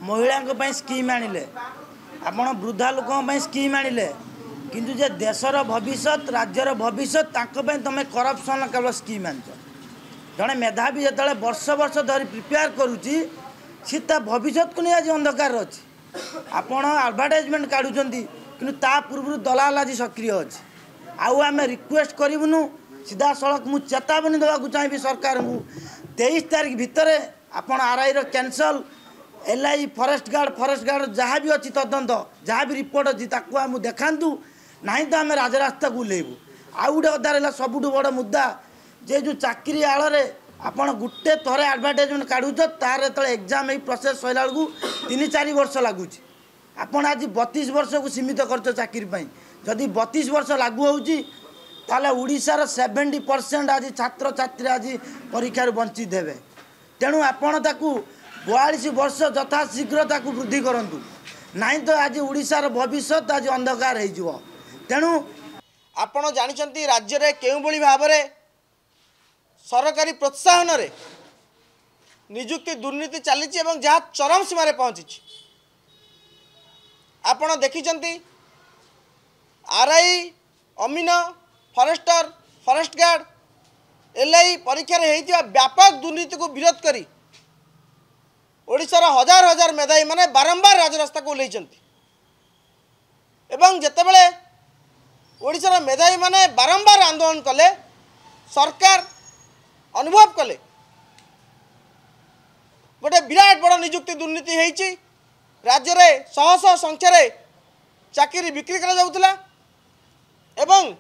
महिला स्कीम आनिले आपण वृद्धा लोक स्कीम आनिले किंतु जे देशर भविष्य राज्यर भविष्य तुम करप्शन केवल स्कीम आन जड़े मेधावी जो वर्ष वर्ष धरी प्रिपेयर करुच्ची सी भविष्य को नहीं आज अंधकार अच्छी आपण एडवर्टाइजमेंट काढ़ुं कि पूर्व दलाल आज सक्रिय अच्छी आउ आम रिक्वेस्ट करूँ सीधा सड़क मु चेतावनी देवाक चाहिए सरकार को 23 तारीख भितर आपण RI cancel LI forest guard जहाँ भी अच्छी तदंत जहाँ भी रिपोर्ट अच्छी ताकू देखातु ना तो आम राजरास्ता को उल्लेबू आउ गोटे कथा रहा सबुठ बड़ मुद्दा जे जो चाकरी आड़े आपण गोटे थर एडवर्टाइजमेंट काढ़ुच तार जो एग्जाम यही प्रोसेस सैला बेलू 3-4 वर्ष लगुच आपण आज 32 वर्ष को सीमित कर चाकरी जदि 32 वर्ष लागू होची ताले उड़ीसार 70% आज छात्र छात्री आज परीक्षार वंचित हेबे तेणु आपण ताकू 42 वर्ष यथाशीघ्र ताकू वृद्धि करंतु नहीं तो आज उड़ीसार भविष्य आज अंधकार हो तेणु आपण जानिचंती राज्य रे केउ बळी भाबरे सरकारी प्रोत्साहन रे नियुक्ति दुर्नीति चली जहाँ चरम सीमार पहुँची आपण देखिचंती आरआई अमीन फॉरेस्टर फॉरेस्ट गार्ड एलआई परीक्षा होता व्यापक दुर्नीति को विरोध करी ओडिशार हजार हजार मेधावी माने बारंबार राजरास्ता को ओह्लैचंती एवं जेतेबेले ओडिशार मेधावी माने बारंबार आंदोलन कले सरकार अनुभव कले गोटे विराट बड़ नियुक्ति दुर्नीति होईची राज्य रे शह शह संख्यार चाकरी बिक्री करा जाउथला एवं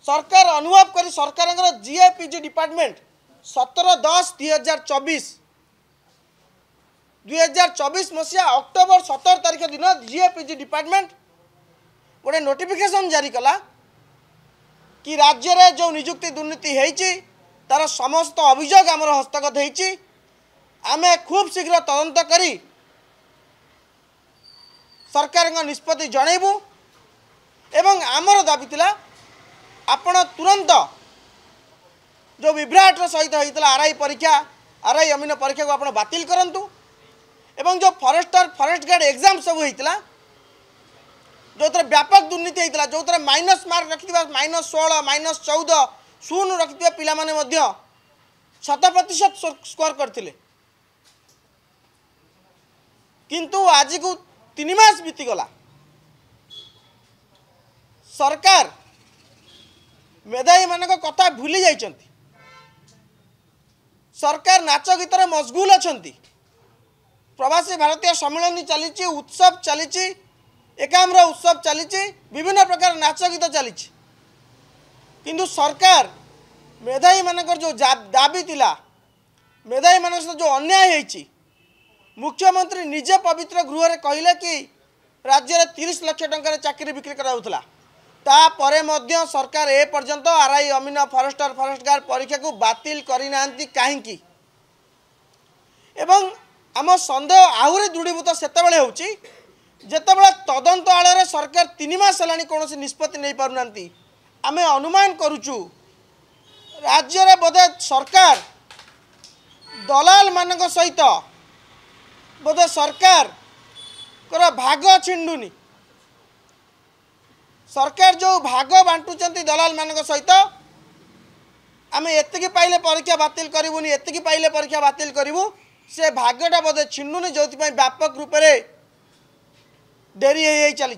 सरकार अनुभव करी सरकार जीएपीजी डिपार्टमेंट 17/10/2024 मसीहा अक्टोबर 17 तारीख दिन जीएपीजी डिपार्टमेंट गोटे नोटिफिकेशन जारी कला कि राज्य रे जो नियुक्ति दुर्नीति होईची तार समस्त अभियोग आमर हस्तगत होईची आमे खूब शीघ्र तदंत करी सरकार निष्पत्ति जनइबू एवं आमर दाबी थिला आपण तुरंत जो विभ्राट सहित होता आरआई परीक्षा आरआई अमीन परीक्षा को आप बातिल करंतु एवं जो फॉरेस्टर फॉरेस्ट गार्ड एग्जाम सब होता जो थे व्यापक दुर्नीति होता जो थे माइनस मार्क रखि -16 -14 शून्य रखि पिला माने मध्य 100% स्कोर करथिले किंतु आज को 3 मास बीतीगला सरकार मेधावी मान कथा भूली जाइछंती सरकार नाच गीतर मशगुल अछंती प्रवासी भारतीय सम्मेलन चली उत्सव चली एकाम्र उत्सव चली विभिन्न प्रकार नाच गीत चली किंतु सरकार मेधावी मानकर जो दाबी थिला मेधावी मान जो अन्याय होईची मुख्यमंत्री निजे पवित्र गृह रे कहले कि राज्य में 30 लाख टंकार चाकरी बिक्री कराउथला तापरे मध्य सरकार ए पर्यंत आरआई अमीन फॉरेस्टर फॉरेस्ट गार्ड परीक्षा को बातिल करना कहीं एवं आम सन्देह आहरी दृढ़ीभूत सेतबेले होची जेतेबेले तदंत आड़े सरकार 3 मास हेलानी कौन निष्पत्ति नहीं पारुना आमे अनुमान करुचु राज्य रे बोधे सरकार दलाल मानक सहित बोधे सरकार कर भाग छिंडुनी सरकार जो भाग बांटुचंती दलाल मानक सहित आम एतिकी पाइले परीक्षा बातिल करूनी एतिकी पाइले परीक्षा बातिल करूँ से भाग्यटा बोधे छिंडुनी जो व्यापक रूप से डेरी चली।